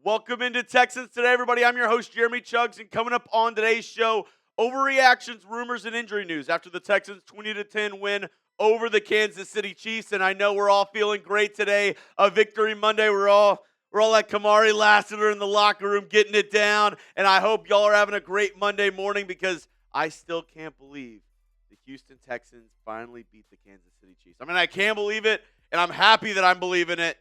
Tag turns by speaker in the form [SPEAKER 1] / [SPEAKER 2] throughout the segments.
[SPEAKER 1] Welcome into Texans Today, everybody. I'm your host, Jeremy Chuggs, and coming up on today's show, overreactions, rumors, and injury news after the Texans' 20-10 win over the Kansas City Chiefs. And I know we're all feeling great today. A Victory Monday. We're all like Kamari Lassiter in the locker room getting it down. And I hope y'all are having a great Monday morning because I still can't believe the Houston Texans finally beat the Kansas City Chiefs. I mean, I can't believe it, and I'm happy that I'm believing it.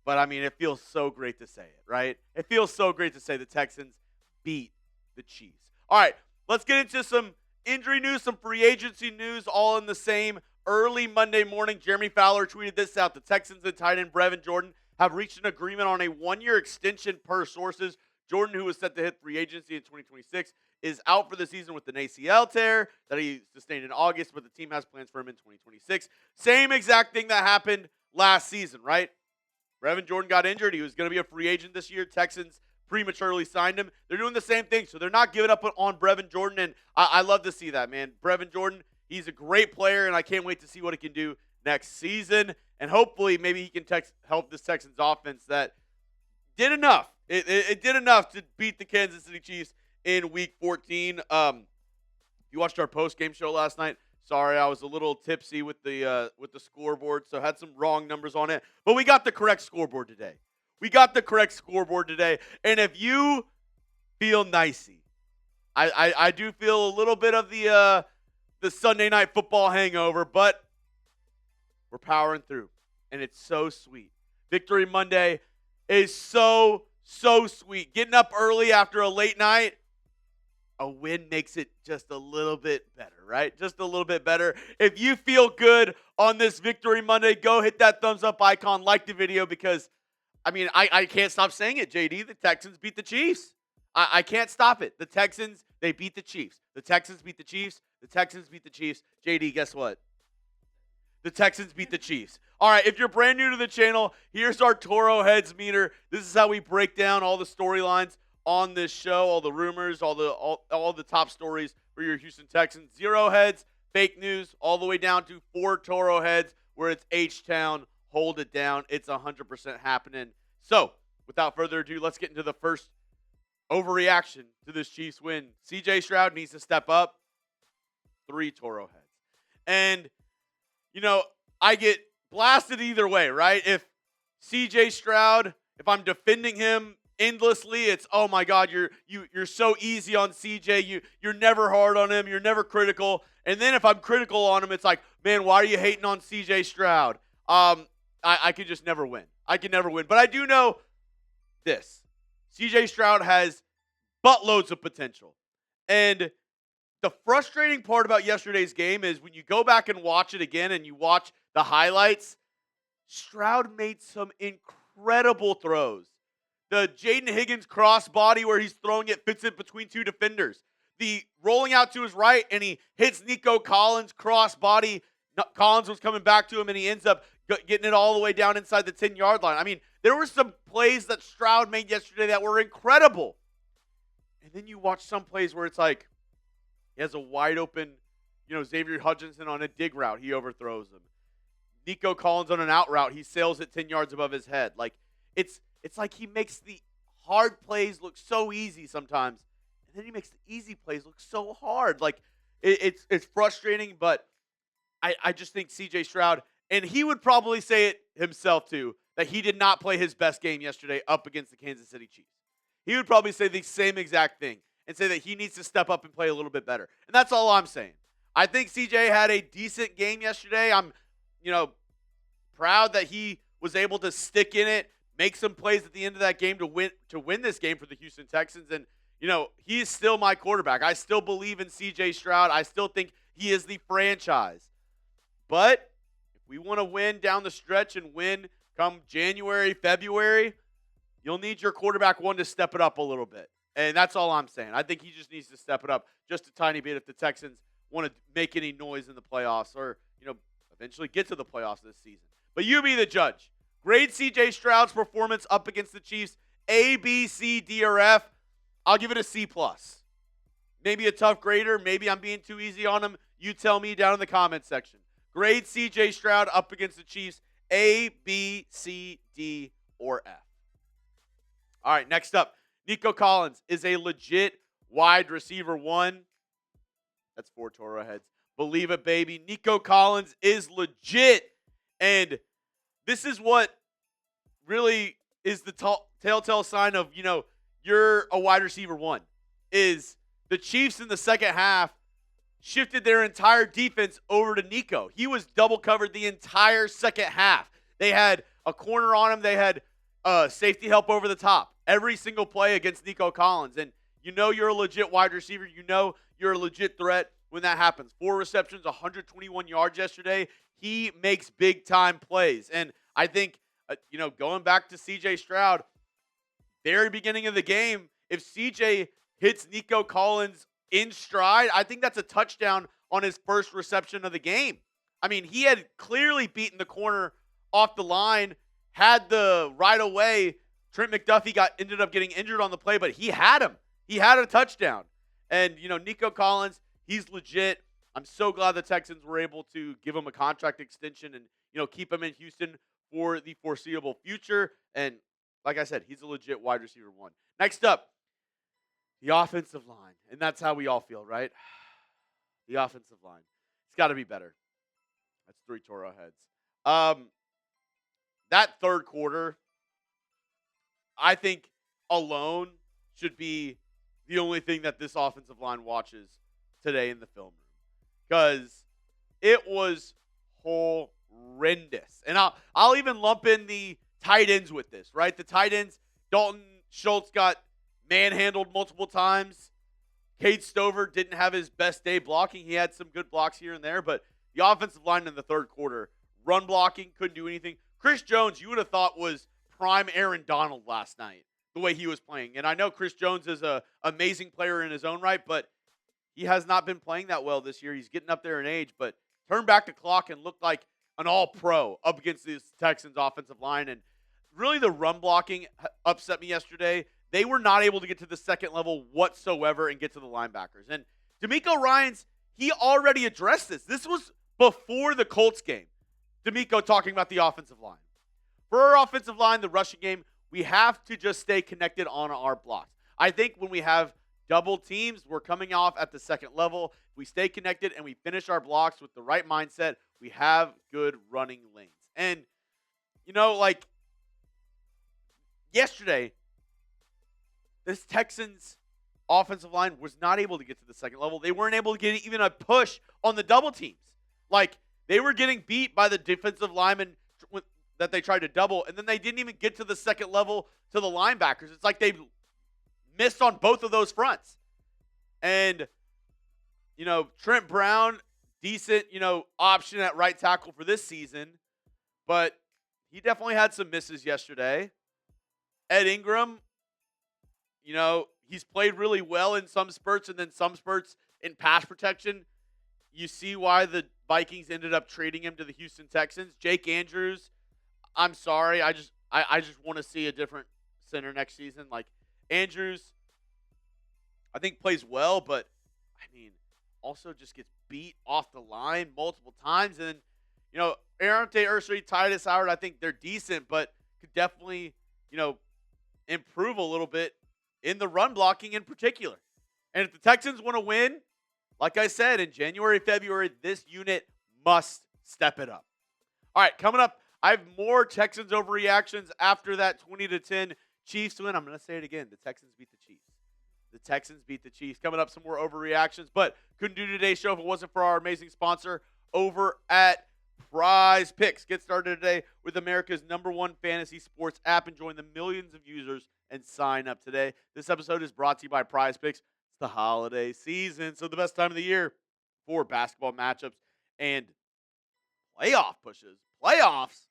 [SPEAKER 1] But, I mean, it feels so great to say it, right? It feels so great to say the Texans beat the Chiefs. All right, let's get into some injury news, some free agency news, all in the same early Monday morning. Jeremy Fowler tweeted this out. The Texans and tight end Brevin Jordan have reached an agreement on a one-year extension per sources. Jordan, who was set to hit free agency in 2026, is out for the season with an ACL tear that he sustained in August, but the team has plans for him in 2026. Same exact thing that happened last season, right? Brevin Jordan got injured. He was going to be a free agent this year. Texans prematurely signed him. They're doing the same thing, so they're not giving up on Brevin Jordan, and I love to see that, man. Brevin Jordan, he's a great player, and I can't wait to see what he can do next season, and hopefully maybe he can help this Texans offense that did enough. It did enough to beat the Kansas City Chiefs in Week 14. You watched our post-game show last night. Sorry, I was a little tipsy with the scoreboard, so had some wrong numbers on it. But we got the correct scoreboard today. And if you feel nicey, I do feel a little bit of the Sunday night football hangover, but we're powering through, and it's so sweet. Victory Monday is so sweet. Getting up early after a late night, a win makes it just a little bit better, right? Just a little bit better. If you feel good on this Victory Monday, go hit that thumbs up icon, like the video, because, I mean, I can't stop saying it, JD. The Texans beat the Chiefs. I can't stop it. The Texans, they beat the Chiefs. The Texans beat the Chiefs. The Texans beat the Chiefs. JD, guess what? The Texans beat the Chiefs. All right, if you're brand new to the channel, here's our Toro Heads meter. This is how we break down all the storylines on this show, all the rumors, all the top stories for your Houston Texans. 0 heads, fake news, all the way down to 4 Toro Heads, where it's H-Town. Hold it down. It's 100% happening. So, without further ado, let's get into the first overreaction to this Chiefs win. CJ Stroud needs to step up. 3 Toro Heads. And, you know, I get blasted either way, right? If CJ Stroud, if I'm defending him endlessly, it's, oh my God, you're so easy on CJ. You're never hard on him. You're never critical. And then if I'm critical on him, it's like, man, why are you hating on CJ Stroud? I could just never win. I can never win. But I do know this. CJ Stroud has buttloads of potential. And the frustrating part about yesterday's game is when you go back and watch it again and you watch the highlights, Stroud made some incredible throws. The Jayden Higgins crossbody where he's throwing it, fits it between 2 defenders. The rolling out to his right, and he hits Nico Collins crossbody. Collins was coming back to him, and he ends up getting it all the way down inside the 10-yard line. I mean, there were some plays that Stroud made yesterday that were incredible. And then you watch some plays where it's like he has a wide open, Xavier Hutchinson on a dig route. He overthrows him. Nico Collins on an out route. He sails it 10 yards above his head. Like, it's like he makes the hard plays look so easy sometimes, and then he makes the easy plays look so hard. Like, it's frustrating, but I just think CJ Stroud, and he would probably say it himself too, that he did not play his best game yesterday up against the Kansas City Chiefs. He would probably say the same exact thing and say that he needs to step up and play a little bit better. And that's all I'm saying. I think CJ had a decent game yesterday. I'm, proud that he was able to stick in it, make some plays at the end of that game to win this game for the Houston Texans. And, he's still my quarterback. I still believe in CJ Stroud. I still think he is the franchise. But if we want to win down the stretch and win come January, February, you'll need your quarterback one to step it up a little bit. And that's all I'm saying. I think he just needs to step it up just a tiny bit if the Texans want to make any noise in the playoffs or, eventually get to the playoffs this season. But you be the judge. Grade CJ Stroud's performance up against the Chiefs, A, B, C, D, or F. I'll give it a C+. Maybe a tough grader. Maybe I'm being too easy on him. You tell me down in the comments section. Grade CJ Stroud up against the Chiefs, A, B, C, D, or F. All right, next up, Nico Collins is a legit wide receiver one. That's 4 Toro heads. Believe it, baby. Nico Collins is legit. And this is what really is the telltale sign of, you're a wide receiver one, is the Chiefs in the second half shifted their entire defense over to Nico. He was double covered the entire second half. They had a corner on him. They had safety help over the top. Every single play against Nico Collins. And you're a legit wide receiver. You're a legit threat when that happens. 4 receptions, 121 yards yesterday. He makes big-time plays. And I think, going back to C.J. Stroud, very beginning of the game, if C.J. hits Nico Collins in stride, I think that's a touchdown on his first reception of the game. I mean, he had clearly beaten the corner off the line, had the right away. Trent McDuffie ended up getting injured on the play, but he had him. He had a touchdown. And, Nico Collins, he's legit. I'm so glad the Texans were able to give him a contract extension and, keep him in Houston for the foreseeable future. And like I said, he's a legit wide receiver one. Next up, the offensive line. And that's how we all feel, right? The offensive line. It's got to be better. That's 3 Toro heads. That third quarter, I think alone should be the only thing that this offensive line watches today in the film room. Because it was horrendous. And I'll even lump in the tight ends with this, right? The tight ends, Dalton Schultz got manhandled multiple times. Cade Stover didn't have his best day blocking. He had some good blocks here and there, but the offensive line in the third quarter, run blocking, couldn't do anything. Chris Jones, you would have thought was prime Aaron Donald last night, the way he was playing. And I know Chris Jones is an amazing player in his own right, but he has not been playing that well this year. He's getting up there in age, but turned back the clock and looked like an all-pro up against this Texans offensive line. And really the run blocking upset me yesterday. They were not able to get to the second level whatsoever and get to the linebackers. And DeMeco Ryans, he already addressed this. This was before the Colts game. DeMeco talking about the offensive line. For our offensive line, the rushing game, we have to just stay connected on our blocks. I think when we have double teams, we're coming off at the second level. If we stay connected and we finish our blocks with the right mindset, we have good running lanes. And, yesterday, this Texans offensive line was not able to get to the second level. They weren't able to get even a push on the double teams. They were getting beat by the defensive linemen that they tried to double, and then they didn't even get to the second level to the linebackers. It's like they missed on both of those fronts. And, Trent Brown, decent, option at right tackle for this season, but he definitely had some misses yesterday. Ed Ingram, he's played really well in some spurts and then some spurts in pass protection. You see why the Vikings ended up trading him to the Houston Texans. Jake Andrews, I'm sorry. I just want to see a different center next season. Andrews, I think plays well, but also just gets beat off the line multiple times. And Arante Ursary, Titus Howard, I think they're decent, but could definitely, improve a little bit in the run blocking in particular. And if the Texans want to win, like I said, in January, February, this unit must step it up. All right, coming up, I have more Texans overreactions after that 20-10 Chiefs win. I'm going to say it again. The Texans beat the Chiefs. The Texans beat the Chiefs. Coming up, some more overreactions, but couldn't do today's show if it wasn't for our amazing sponsor over at Prize Picks. Get started today with America's #1 fantasy sports app and join the millions of users and sign up today. This episode is brought to you by Prize Picks. It's the holiday season, so the best time of the year for basketball matchups and playoff pushes. Playoffs?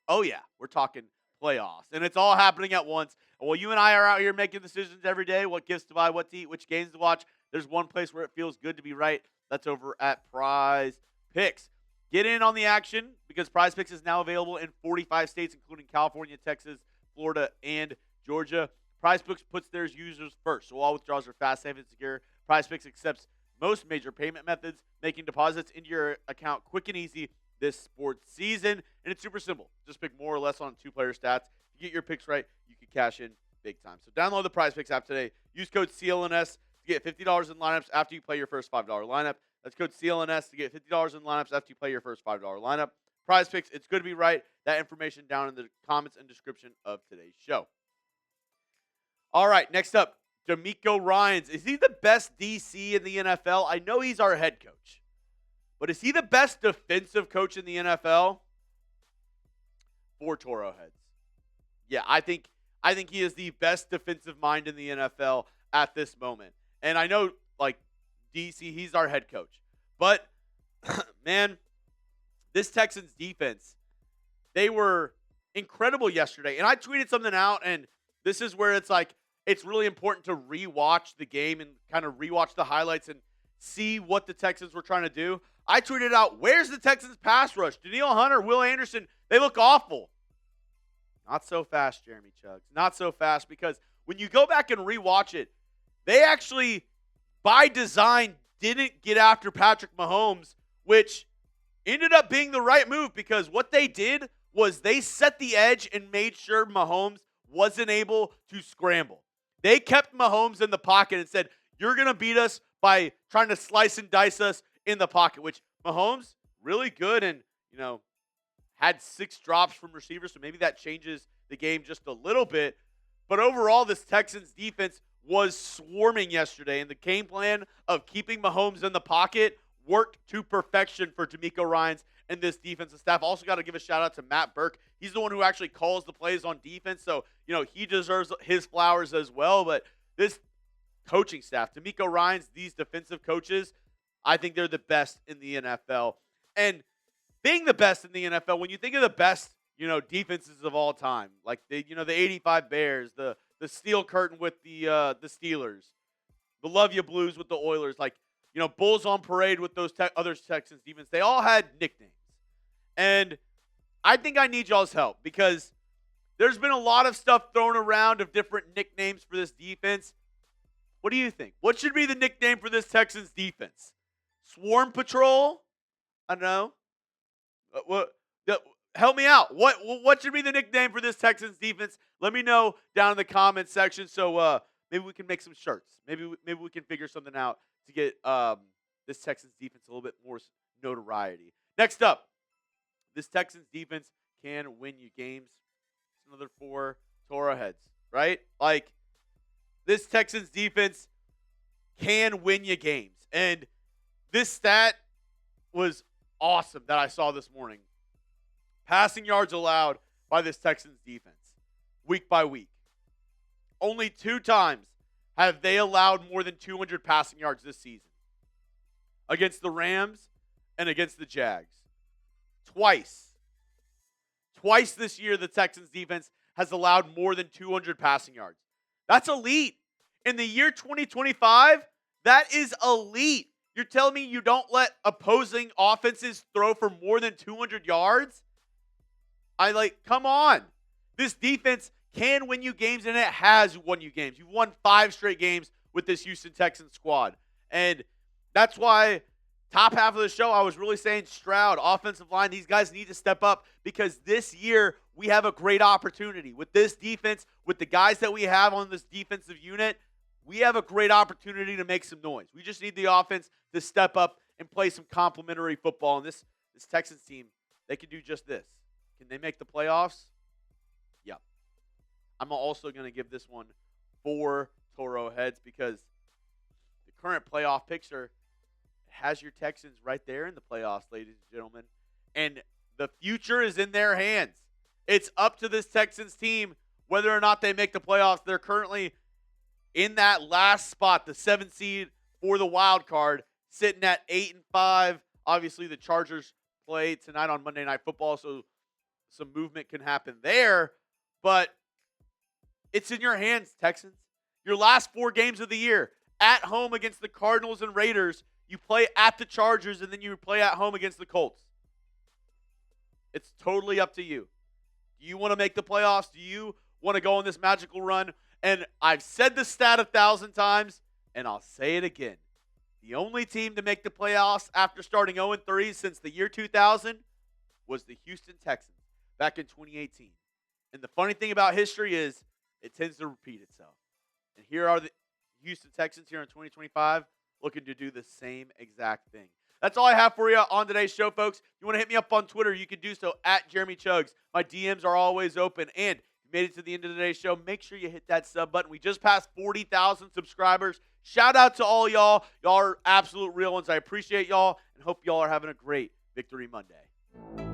[SPEAKER 1] Oh, yeah. We're talking playoffs. And it's all happening at once. And while you and I are out here making decisions every day, what gifts to buy, what to eat, which games to watch, there's one place where it feels good to be right. That's over at Prize Picks. Get in on the action because Prize Picks is now available in 45 states, including California, Texas, Florida, and Georgia. Prize Picks puts their users first, so all withdrawals are fast, safe, and secure. Prize Picks accepts most major payment methods, making deposits into your account quick and easy this sports season. And it's super simple. Just pick more or less on two-player stats. If you get your picks right, you can could cash in big time. So download the Prize Picks app today. Use code CLNS to get $50 in lineups after you play your first $5 lineup. That's code CLNS to get $50 in lineups after you play your first $5 lineup. Prize Picks, it's good to be right. That information down in the comments and description of today's show. All right, next up, DeMeco Ryans. Is he the best DC in the NFL? I know he's our head coach. But is he the best defensive coach in the NFL? 4 Toro heads. Yeah, I think he is the best defensive mind in the NFL at this moment. And I know, like, DC, he's our head coach. But, man, this Texans defense, they were incredible yesterday. And I tweeted something out, and this is where it's like, it's really important to rewatch the game and kind of rewatch the highlights and see what the Texans were trying to do. I tweeted out, where's the Texans pass rush? Danielle Hunter, Will Anderson, they look awful. Not so fast, Jeremy Chuggs. Not so fast, because when you go back and rewatch it, they actually, by design, didn't get after Patrick Mahomes, which ended up being the right move, because what they did was they set the edge and made sure Mahomes wasn't able to scramble. They kept Mahomes in the pocket and said, you're going to beat us by trying to slice and dice us in the pocket, which Mahomes, really good, and, had 6 drops from receivers, so maybe that changes the game just a little bit. But overall, this Texans defense was swarming yesterday, and the game plan of keeping Mahomes in the pocket worked to perfection for DeMeco Ryans and this defensive staff. Also got to give a shout-out to Matt Burke. He's the one who actually calls the plays on defense, so, he deserves his flowers as well. But this coaching staff, DeMeco Ryans, these defensive coaches, I think they're the best in the NFL. And being the best in the NFL, when you think of the best, defenses of all time, like the 85 Bears, the Steel Curtain with the Steelers, the Love Ya Blues with the Oilers, like, Bulls on Parade with those other Texans defense, they all had nicknames. And I think I need y'all's help, because there's been a lot of stuff thrown around of different nicknames for this defense. What do you think? What should be the nickname for this Texans defense? Swarm Patrol? I don't know. Help me out. What should be the nickname for this Texans defense? Let me know down in the comments section, so maybe we can make some shirts. Maybe we can figure something out to get this Texans defense a little bit more notoriety. Next up, this Texans defense can win you games. It's another 4 Toro heads, right? Like, this Texans defense can win you games. And this stat was awesome that I saw this morning. Passing yards allowed by this Texans defense, week by week. Only 2 times have they allowed more than 200 passing yards this season. Against the Rams and against the Jags. Twice this year, the Texans defense has allowed more than 200 passing yards. That's elite. In the year 2025, that is elite. You're telling me you don't let opposing offenses throw for more than 200 yards? Come on. This defense can win you games, and it has won you games. You've won 5 straight games with this Houston Texans squad. And that's why top half of the show, I was really saying Stroud, offensive line, these guys need to step up, because this year we have a great opportunity. With this defense, with the guys that we have on this defensive unit, we have a great opportunity to make some noise. We just need the offense to step up and play some complimentary football. And this Texans team, they can do just this. Can they make the playoffs? Yeah. I'm also going to give this one 4 Toro heads, because the current playoff picture has your Texans right there in the playoffs, ladies and gentlemen. And the future is in their hands. It's up to this Texans team whether or not they make the playoffs. They're currently in that last spot, the 7th seed for the wild card, sitting at 8-5. Obviously, the Chargers play tonight on Monday Night Football, so some movement can happen there. But it's in your hands, Texans. Your last 4 games of the year, at home against the Cardinals and Raiders, you play at the Chargers, and then you play at home against the Colts. It's totally up to you. Do you want to make the playoffs? Do you want to go on this magical run? And I've said the stat 1,000 times, and I'll say it again. The only team to make the playoffs after starting 0-3 since the year 2000 was the Houston Texans back in 2018. And the funny thing about history is it tends to repeat itself. And here are the Houston Texans here in 2025 looking to do the same exact thing. That's all I have for you on today's show, folks. If you want to hit me up on Twitter, you can do so at Jeremy Chugs. My DMs are always open. And if you made it to the end of today's show, make sure you hit that sub button. We just passed 40,000 subscribers. Shout out to all y'all. Y'all are absolute real ones. I appreciate y'all and hope y'all are having a great Victory Monday.